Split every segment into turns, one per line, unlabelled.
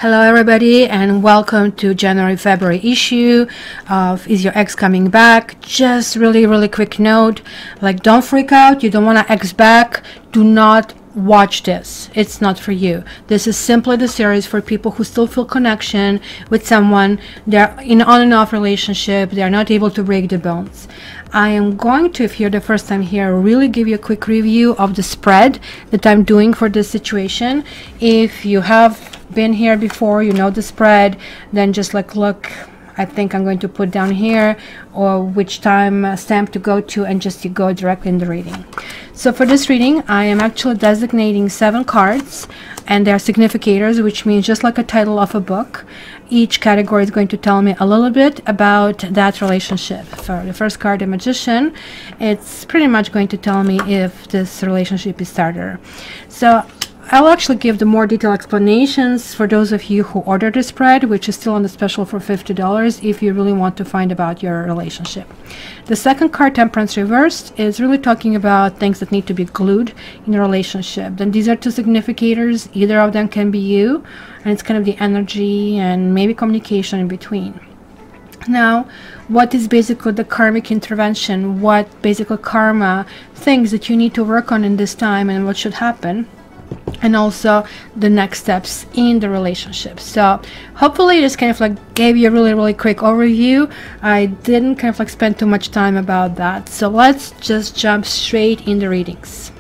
Hello everybody and welcome to January-February issue of Is Your Ex Coming Back? Just really quick note, like, don't freak out. You don't want to ex back. Do not watch this. It's not for you. This is simply the series for people who still feel connection with someone. They're in on and off relationship. They're not able to break the bones. I am going to, if you're the first time here, really give you a quick review of the spread that I'm doing for this situation. If you have been here before, you know the spread, then just like look, I think I'm going to put down here or which time stamp to go to, and just you go directly in the reading. So for this reading I am actually designating 7 cards, and they are significators, which means just like a title of a book. Each category is going to tell me a little bit about that relationship. For the first card, the Magician, it's pretty much going to tell me if this relationship is starter. So I'll actually give the more detailed explanations for those of you who ordered the spread, which is still on the special for $50 if you really want to find about your relationship. The second card, Temperance reversed, is really talking about things that need to be glued in a relationship. Then these are 2 significators. Either of them can be you, and it's kind of the energy and maybe communication in between. Now, what is basically the karmic intervention? What basically karma things that you need to work on in this time, and what should happen? And also the next steps in the relationship. So hopefully this kind of like gave you a really quick overview. I didn't kind of like spend too much time about that, so let's just jump straight in the readings.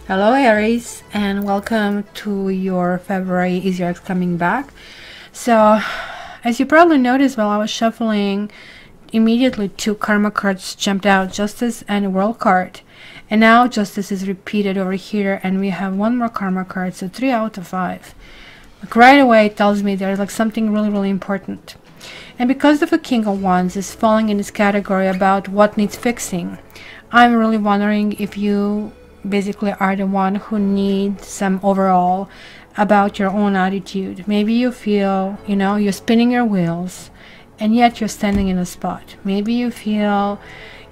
Hello Aries, and welcome to your February Is Your Ex Coming Back? So as you probably noticed while I was shuffling, immediately 2 karma cards jumped out, Justice and World card, and now Justice is repeated over here, and we have 1 more karma card, so 3 out of 5. Like right away it tells me there's like something really important. And because of the King of Wands is falling in this category about what needs fixing, I'm really wondering if you basically are the one who needs some overall about your own attitude. Maybe you feel, you know, you're spinning your wheels and yet you're standing in a spot. Maybe you feel,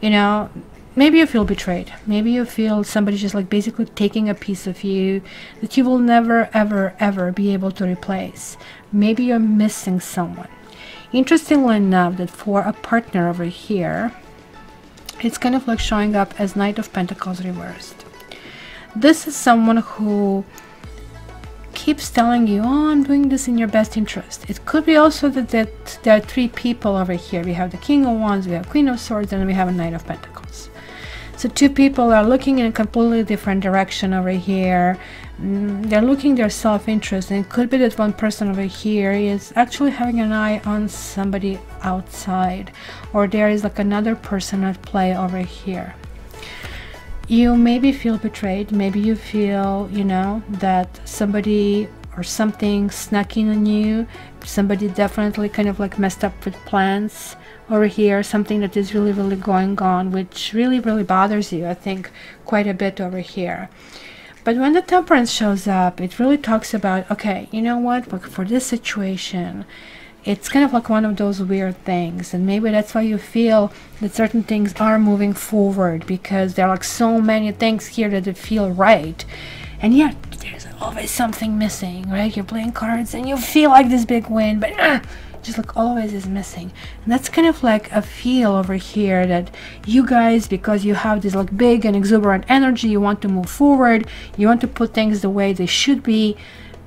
you know, maybe you feel betrayed. Maybe you feel somebody just like basically taking a piece of you that you will never ever be able to replace. Maybe you're missing someone. Interestingly enough, that for a partner over here, it's kind of like showing up as Knight of Pentacles reversed. This is someone who keeps telling you, oh, I'm doing this in your best interest. It could be also that there are 3 people over here. We have the King of Wands, we have Queen of Swords, and we have a Knight of Pentacles. So 2 people are looking in a completely different direction over here. They're looking their self-interest, and it could be that one person over here is actually having an eye on somebody outside, or there is like another person at play over here. You maybe feel betrayed. Maybe you feel, you know, that somebody or something snuck in on you. Somebody definitely kind of like messed up with plans over here. Something that is really going on, which really bothers you, I think, quite a bit over here. But when the Temperance shows up, it really talks about, okay, you know what, like for this situation, it's kind of like one of those weird things, and maybe that's why you feel that certain things are moving forward, because there are like so many things here that feel right, and yet there's always something missing, right? You're playing cards and you feel like this big win, but just like always is missing. And that's kind of like a feel over here that you guys, because you have this like big and exuberant energy, you want to move forward, you want to put things the way they should be,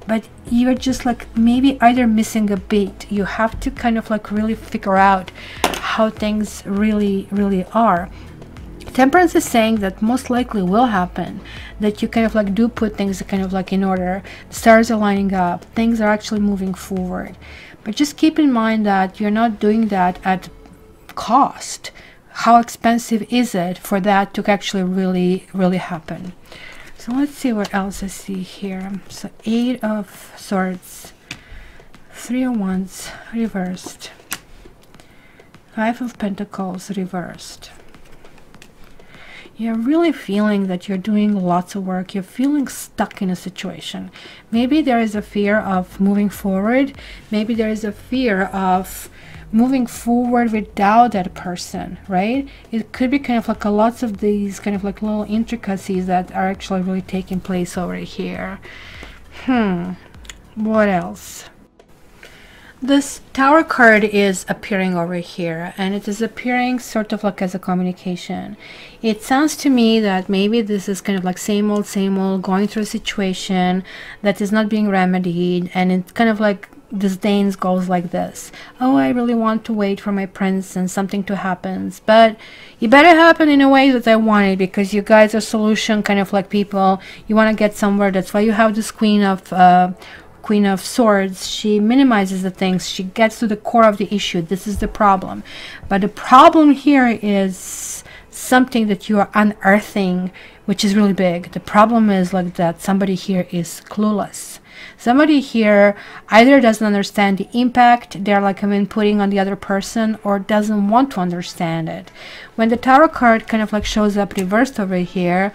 but you're just like maybe either missing a beat. You have to kind of like really figure out how things really are. Temperance is saying that most likely will happen, that you kind of like do put things kind of like in order, the stars are lining up, things are actually moving forward. But just keep in mind that you're not doing that at cost. How expensive is it for that to actually really happen? So let's see what else I see here. So 8 of Swords, 3 of Wands reversed, 5 of Pentacles reversed. You're really feeling that you're doing lots of work. You're feeling stuck in a situation. Maybe there is a fear of moving forward. Maybe there is a fear of moving forward without that person, right? It could be kind of like a lots of these kind of like little intricacies that are actually really taking place over here. What else? This Tower card is appearing over here, and it is appearing sort of like as a communication. It sounds to me that maybe this is kind of like same old, going through a situation that is not being remedied, and it's kind of like disdains goes like this. Oh, I really want to wait for my prince and something to happen, but you better happen in a way that I want it, because you guys are solution kind of like people. You want to get somewhere. That's why you have this Queen of Swords. She minimizes the things. She gets to the core of the issue. This is the problem. But the problem here is something that you are unearthing, which is really big. The problem is like that somebody here is clueless. Somebody here either doesn't understand the impact they're like putting on the other person, or doesn't want to understand it. When the Tarot card kind of like shows up reversed over here,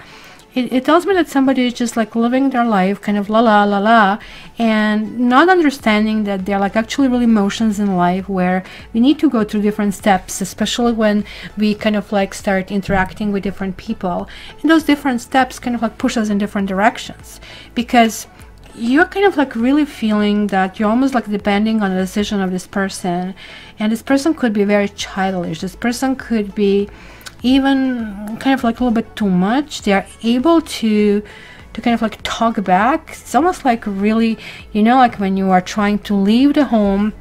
it tells me that somebody is just like living their life kind of la la la la, and not understanding that they're like actually real emotions in life where we need to go through different steps, especially when we kind of like start interacting with different people. And those different steps kind of like push us in different directions, because you're kind of like really feeling that you're almost like depending on the decision of this person, and this person could be very childish. This person could be even kind of like a little bit too much. They are able to kind of like talk back. It's almost like really, you know, like when you are trying to leave the home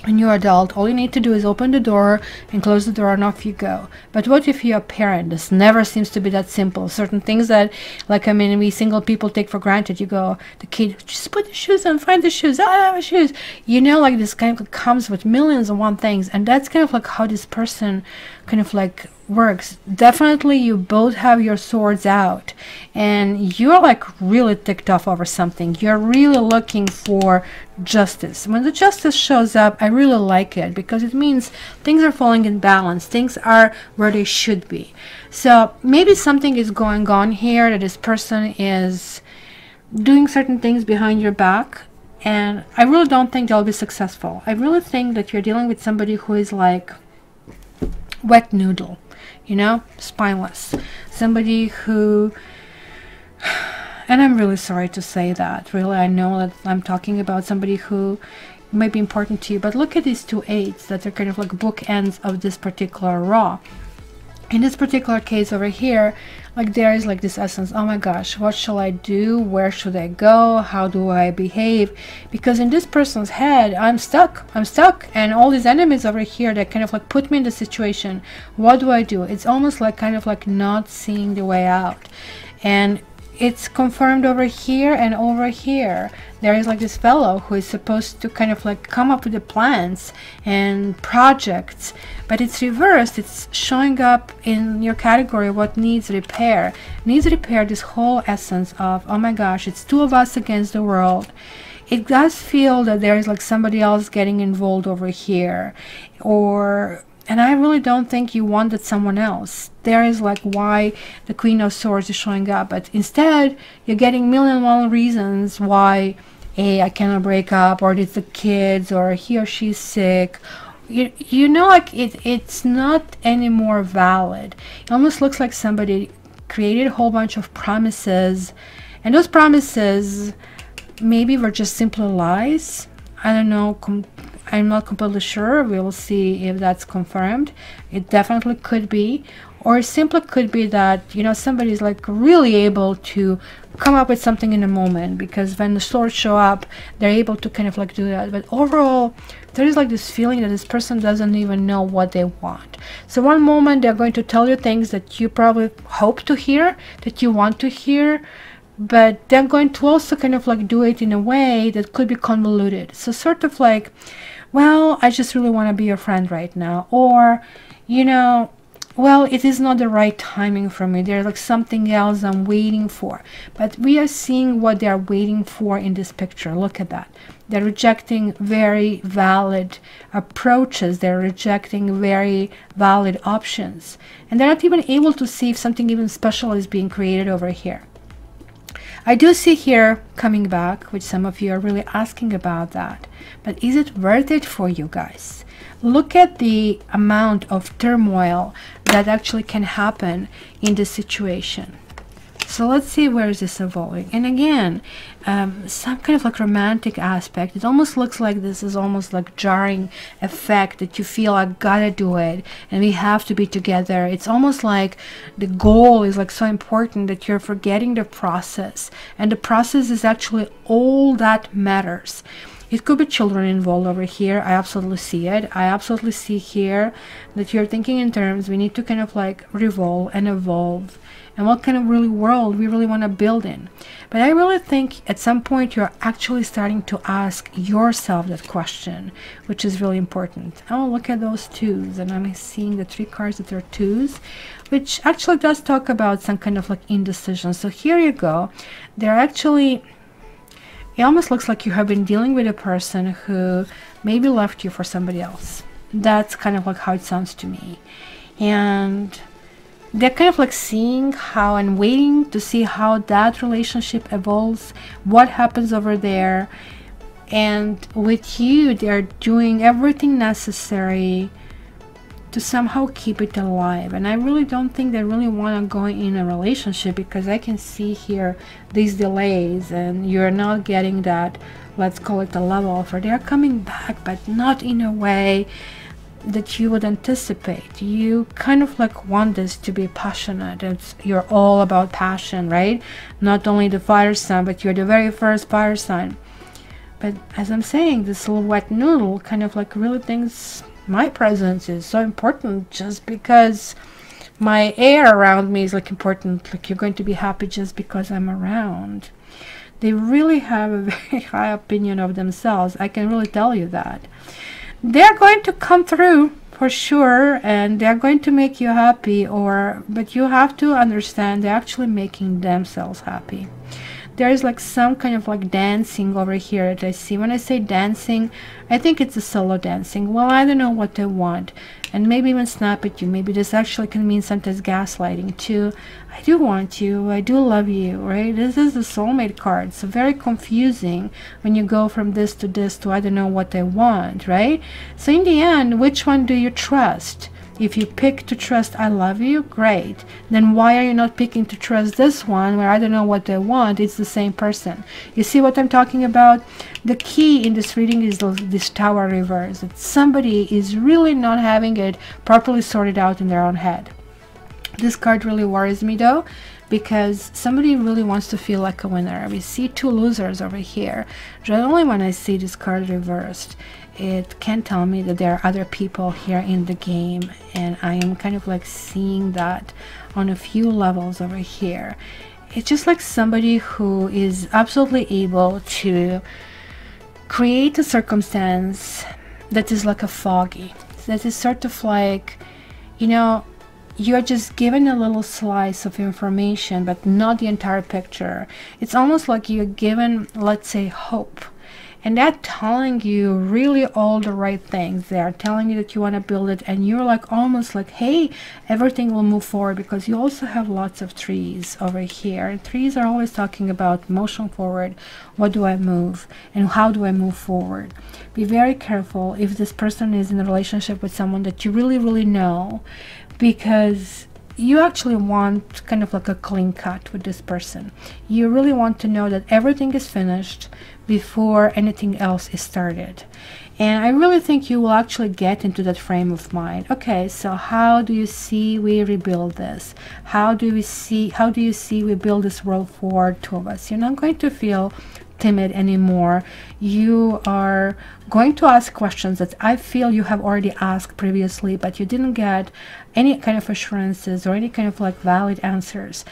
when you're adult, all you need to do is open the door and close the door and off you go. But what if you're a parent? This never seems to be that simple. Certain things that, like, I mean, we single people take for granted. You go, the kid, just put the shoes on, find the shoes, I don't have shoes. You know, like this kind of comes with millions and one things. And that's kind of like how this person kind of like works. Definitely you both have your swords out and you're like really ticked off over something. You're really looking for justice. When the justice shows up, I really like it, because it means things are falling in balance. Things are where they should be. So maybe something is going on here, that this person is doing certain things behind your back, and I really don't think they'll be successful. I really think that you're dealing with somebody who is like wet noodle, you know, spineless. Somebody who, and I'm really sorry to say that, really, I know that I'm talking about somebody who might be important to you, but look at these two eights that are kind of like bookends of this particular raw. In this particular case over here, like there is like this essence, oh my gosh, what shall I do? Where should I go? How do I behave? Because in this person's head, I'm stuck, and all these enemies over here that kind of like put me in the situation. What do I do? It's almost like kind of like not seeing the way out. And it's confirmed over here and over here. There is like this fellow who is supposed to kind of like come up with the plans and projects, but it's reversed. It's showing up in your category what needs repair. Needs repair, this whole essence of, oh my gosh, it's two of us against the world. It does feel that there is like somebody else getting involved over here, and I really don't think you wanted someone else. There is like why the Queen of Swords is showing up, but instead you're getting million and one reasons why I cannot break up, or it's the kids, or he or she's sick. You know, like it's not any more valid. It almost looks like somebody created a whole bunch of promises, and those promises maybe were just simply lies. I don't know. I'm not completely sure. We'll see if that's confirmed. It definitely could be, or it simply could be that, you know, somebody's like really able to come up with something in a moment, because when the swords show up, they're able to kind of like do that. But overall, there is like this feeling that this person doesn't even know what they want. So one moment they're going to tell you things that you probably hope to hear, that you want to hear, but they're going to also kind of like do it in a way that could be convoluted. So sort of like, well, I just really want to be your friend right now, or, you know, well, it is not the right timing for me. There's like something else I'm waiting for. But we are seeing what they're waiting for in this picture. Look at that. They're rejecting very valid approaches. They're rejecting very valid options. And they're not even able to see if something even special is being created over here. I do see here coming back, which some of you are really asking about that. But is it worth it for you guys? Look at the amount of turmoil that actually can happen in this situation. So let's see where is this evolving. And again, some kind of like romantic aspect. It almost looks like this is almost like jarring effect that you feel I gotta do it and we have to be together. It's almost like the goal is like so important that you're forgetting the process, and the process is actually all that matters. It could be children involved over here. I absolutely see it. I absolutely see here that you're thinking in terms we need to kind of like revolve and evolve, and what kind of really world we really want to build in. But I really think at some point you're actually starting to ask yourself that question, which is really important. Oh, look at those twos, and I'm seeing the 3 cards that are twos, which actually does talk about some kind of like indecision. So here you go. They're actually, it almost looks like you have been dealing with a person who maybe left you for somebody else. That's kind of like how it sounds to me. And they're kind of like seeing how and waiting to see how that relationship evolves, what happens over there. And with you, they're doing everything necessary to somehow keep it alive. And I really don't think they really want to go in a relationship, because I can see here these delays and you're not getting that, let's call it the love offer. They're coming back, but not in a way that you would anticipate. You kind of like want this to be passionate. You're all about passion, right? Not only the fire sign, but you're the very first fire sign. But as I'm saying, this little wet noodle kind of like really thinks my presence is so important just because my air around me is like important. Like you're going to be happy just because I'm around. They really have a very high opinion of themselves. I can really tell you that. They're going to come through for sure, and they're going to make you happy, but you have to understand they're actually making themselves happy. There's like some kind of like dancing over here that I see. When I say dancing, I think it's a solo dancing. Well, I don't know what they want, and maybe even snap at you. Maybe this actually can mean sometimes gaslighting too. I do want you, I do love you, right? This is the soulmate card. So very confusing when you go from this to I don't know what they want, right? So in the end, which one do you trust? If you pick to trust I love you, great. Then why are you not picking to trust this one where I don't know what they want? It's the same person. You see what I'm talking about? The key in this reading is this Tower reverse. That somebody is really not having it properly sorted out in their own head. This card really worries me though, because somebody really wants to feel like a winner. We see 2 losers over here. Generally when I see this card reversed, it can tell me that there are other people here in the game, and I am kind of like seeing that on a few levels over here. It's just like somebody who is absolutely able to create a circumstance that is like a foggy, that is sort of like, you know, you're just given a little slice of information but not the entire picture. It's almost like you're given, let's say, hope, and they're telling you really all the right things. They're telling you that you want to build it, and you're like almost like, hey, everything will move forward, because you also have lots of trees over here, and trees are always talking about motion forward. What do I move and how do I move forward? Be very careful if this person is in a relationship with someone that you really know, because you actually want kind of like a clean cut with this person. You really want to know that everything is finished before anything else is started. And I really think you will actually get into that frame of mind. Okay, so how do you see we rebuild this? How do you see we build this world forward, 2 of us? You're not going to feel timid anymore. You are going to ask questions that I feel you have already asked previously, but you didn't get any kind of assurances or any kind of like valid answers.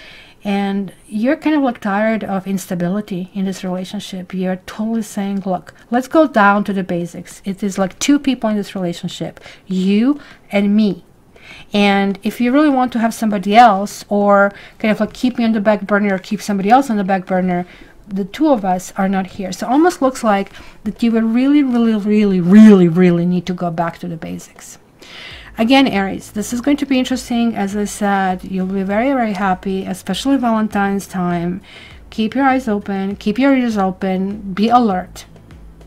And you're kind of like tired of instability in this relationship. You're totally saying, look, let's go down to the basics. It is like 2 people in this relationship, you and me. And if you really want to have somebody else, or kind of like keep me on the back burner or keep somebody else on the back burner, the two of us are not here. So almost looks like that you would really need to go back to the basics. Again, Aries, this is going to be interesting. As I said, you'll be very happy, especially Valentine's time. Keep your eyes open, keep your ears open, be alert.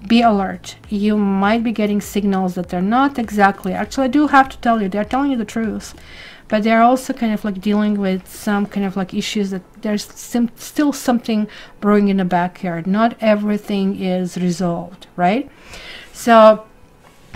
Be alert. You might be getting signals that they're not exactly, actually I do have to tell you, they're telling you the truth, but they're also kind of like dealing with some kind of like issues that there's still something brewing in the backyard. Not everything is resolved, right? So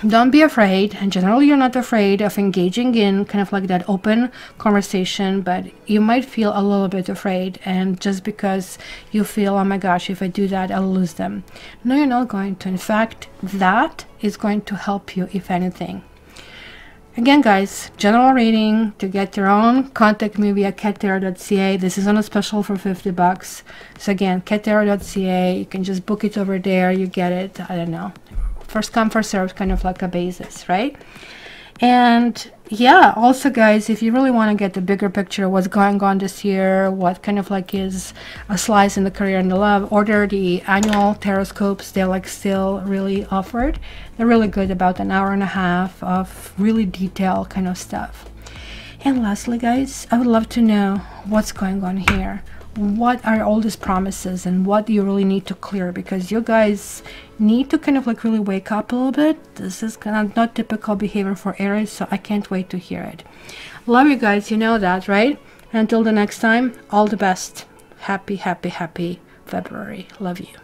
don't be afraid, and generally you're not afraid of engaging in kind of like that open conversation, but you might feel a little bit afraid, and just because you feel, oh my gosh, if I do that I'll lose them. No, you're not going to. In fact, that is going to help you, if anything. Again, guys, general reading. To get your own, contact me via cattarot.ca. This is on a special for $50. So again, cattarot.ca, you can just book it over there, you get it, I don't know, first come first served kind of like a basis, right? And yeah, also guys, if you really want to get the bigger picture of what's going on this year, what kind of like is a slice in the career and the love, order the annual taroscopes. They're like still really offered. They're really good, about an hour and a half of really detailed kind of stuff. And lastly, guys, I would love to know what's going on here. What are all these promises and what do you really need to clear? Because you guys need to kind of like really wake up a little bit. This is kind of not typical behavior for Aries, so I can't wait to hear it. Love you guys, you know that, right? Until the next time, all the best. Happy February. Love you.